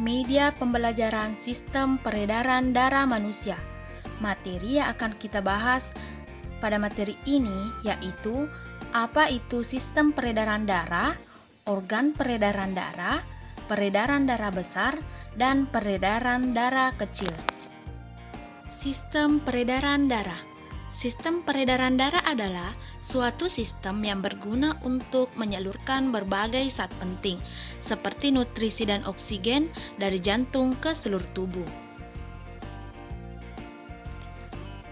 Media pembelajaran sistem peredaran darah manusia. Materi yang akan kita bahas pada materi ini yaitu apa itu sistem peredaran darah, organ peredaran darah besar, dan peredaran darah kecil. Sistem peredaran darah. Sistem peredaran darah adalah suatu sistem yang berguna untuk menyalurkan berbagai zat penting seperti nutrisi dan oksigen dari jantung ke seluruh tubuh.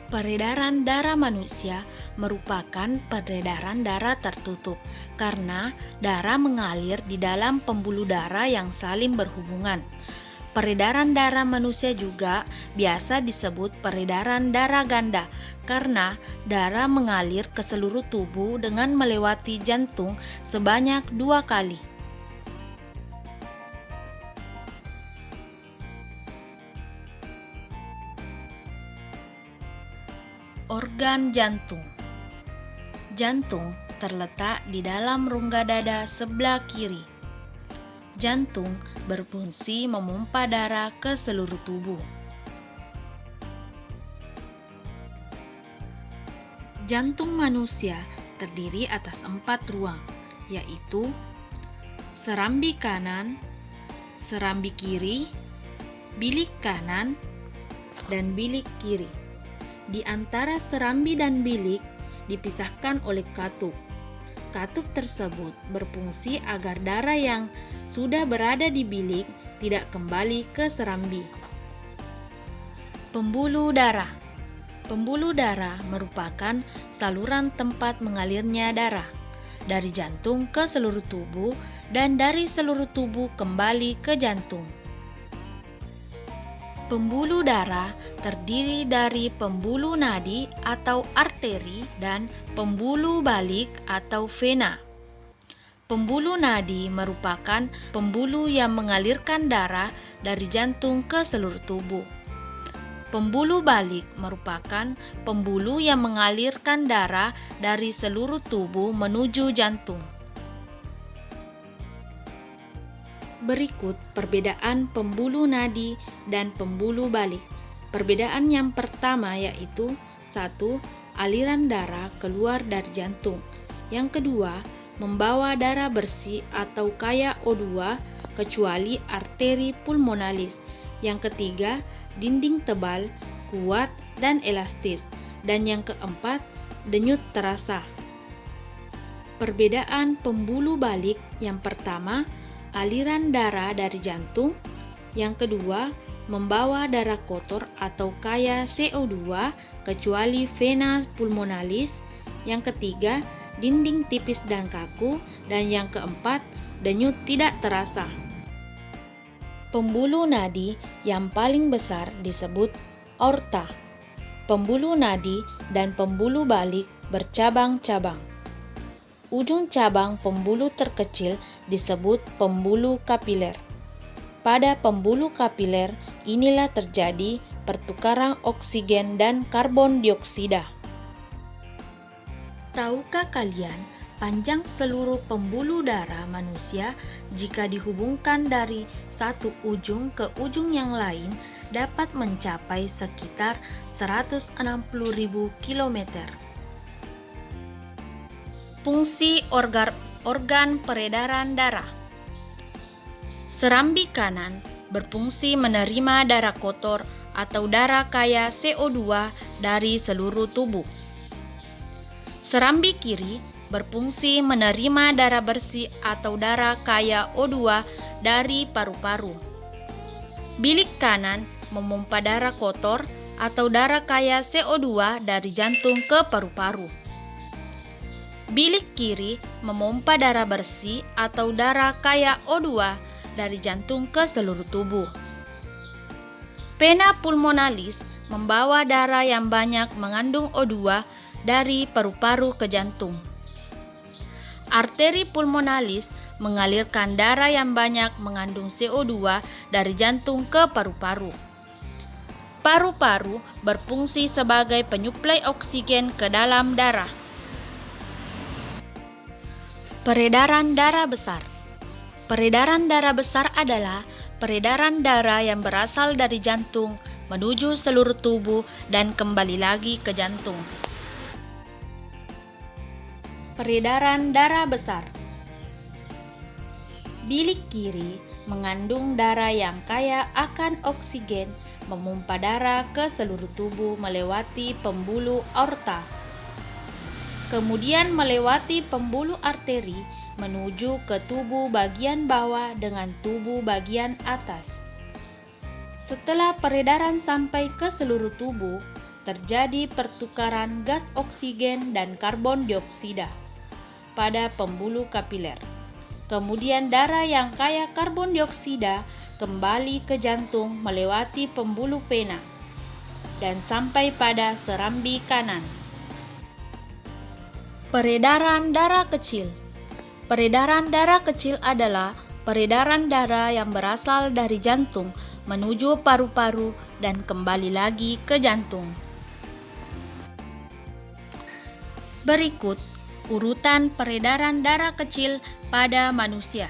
Peredaran darah manusia merupakan peredaran darah tertutup karena darah mengalir di dalam pembuluh darah yang saling berhubungan. Peredaran darah manusia juga biasa disebut peredaran darah ganda karena darah mengalir ke seluruh tubuh dengan melewati jantung sebanyak 2 kali. Organ jantung. Jantung terletak di dalam rongga dada sebelah kiri. Jantung berfungsi memompa darah ke seluruh tubuh. Jantung manusia terdiri atas 4 ruang, yaitu serambi kanan, serambi kiri, bilik kanan, dan bilik kiri. Di antara serambi dan bilik dipisahkan oleh katup. Katup tersebut berfungsi agar darah yang sudah berada di bilik tidak kembali ke serambi. Pembuluh darah. Pembuluh darah merupakan saluran tempat mengalirnya darah dari jantung ke seluruh tubuh dan dari seluruh tubuh kembali ke jantung. Pembuluh darah terdiri dari pembuluh nadi atau arteri dan pembuluh balik atau vena. Pembuluh nadi merupakan pembuluh yang mengalirkan darah dari jantung ke seluruh tubuh. Pembuluh balik merupakan pembuluh yang mengalirkan darah dari seluruh tubuh menuju jantung. Berikut perbedaan pembuluh nadi dan pembuluh balik. Perbedaan yang pertama yaitu 1. Aliran darah keluar dari jantung. Yang kedua, membawa darah bersih atau kaya O2 kecuali arteri pulmonalis. Yang ketiga, dinding tebal, kuat, dan elastis. Dan yang keempat, denyut terasa. Perbedaan pembuluh balik yang pertama, aliran darah dari jantung. Yang kedua, membawa darah kotor atau kaya CO2 kecuali vena pulmonalis. Yang ketiga, dinding tipis dan kaku. Dan yang keempat, denyut tidak terasa. Pembuluh nadi yang paling besar disebut aorta. Pembuluh nadi dan pembuluh balik bercabang-cabang. Ujung cabang pembuluh terkecil disebut pembuluh kapiler. Pada pembuluh kapiler inilah terjadi pertukaran oksigen dan karbon dioksida. Tahukah kalian panjang seluruh pembuluh darah manusia jika dihubungkan dari satu ujung ke ujung yang lain dapat mencapai sekitar 160.000 km. Fungsi organ peredaran darah. Serambi kanan berfungsi menerima darah kotor atau darah kaya CO2 dari seluruh tubuh. Serambi kiri berfungsi menerima darah bersih atau darah kaya O2 dari paru-paru. Bilik kanan memompa darah kotor atau darah kaya CO2 dari jantung ke paru-paru. Bilik kiri memompa darah bersih atau darah kaya O2 dari jantung ke seluruh tubuh. Vena pulmonalis membawa darah yang banyak mengandung O2 dari paru-paru ke jantung. Arteri pulmonalis mengalirkan darah yang banyak mengandung CO2 dari jantung ke paru-paru. Paru-paru berfungsi sebagai penyuplai oksigen ke dalam darah. Peredaran darah besar. Peredaran darah besar adalah peredaran darah yang berasal dari jantung menuju seluruh tubuh dan kembali lagi ke jantung. Peredaran darah besar. Bilik kiri mengandung darah yang kaya akan oksigen, memompa darah ke seluruh tubuh melewati pembuluh aorta. Kemudian melewati pembuluh arteri menuju ke tubuh bagian bawah dengan tubuh bagian atas. Setelah peredaran sampai ke seluruh tubuh, terjadi pertukaran gas oksigen dan karbon dioksida pada pembuluh kapiler. Kemudian darah yang kaya karbon dioksida kembali ke jantung melewati pembuluh vena dan sampai pada serambi kanan. Peredaran darah kecil. Peredaran darah kecil adalah peredaran darah yang berasal dari jantung menuju paru-paru dan kembali lagi ke jantung. Berikut urutan peredaran darah kecil pada manusia.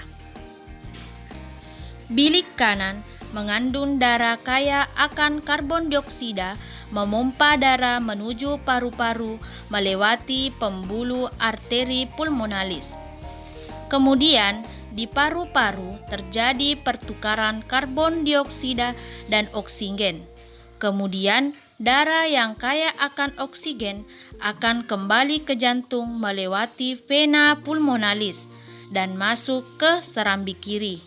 Bilik kanan mengandung darah kaya akan karbon dioksida, memompa darah menuju paru-paru melewati pembuluh arteri pulmonalis. Kemudian di paru-paru terjadi pertukaran karbon dioksida dan oksigen. Kemudian darah yang kaya akan oksigen akan kembali ke jantung melewati vena pulmonalis dan masuk ke serambi kiri.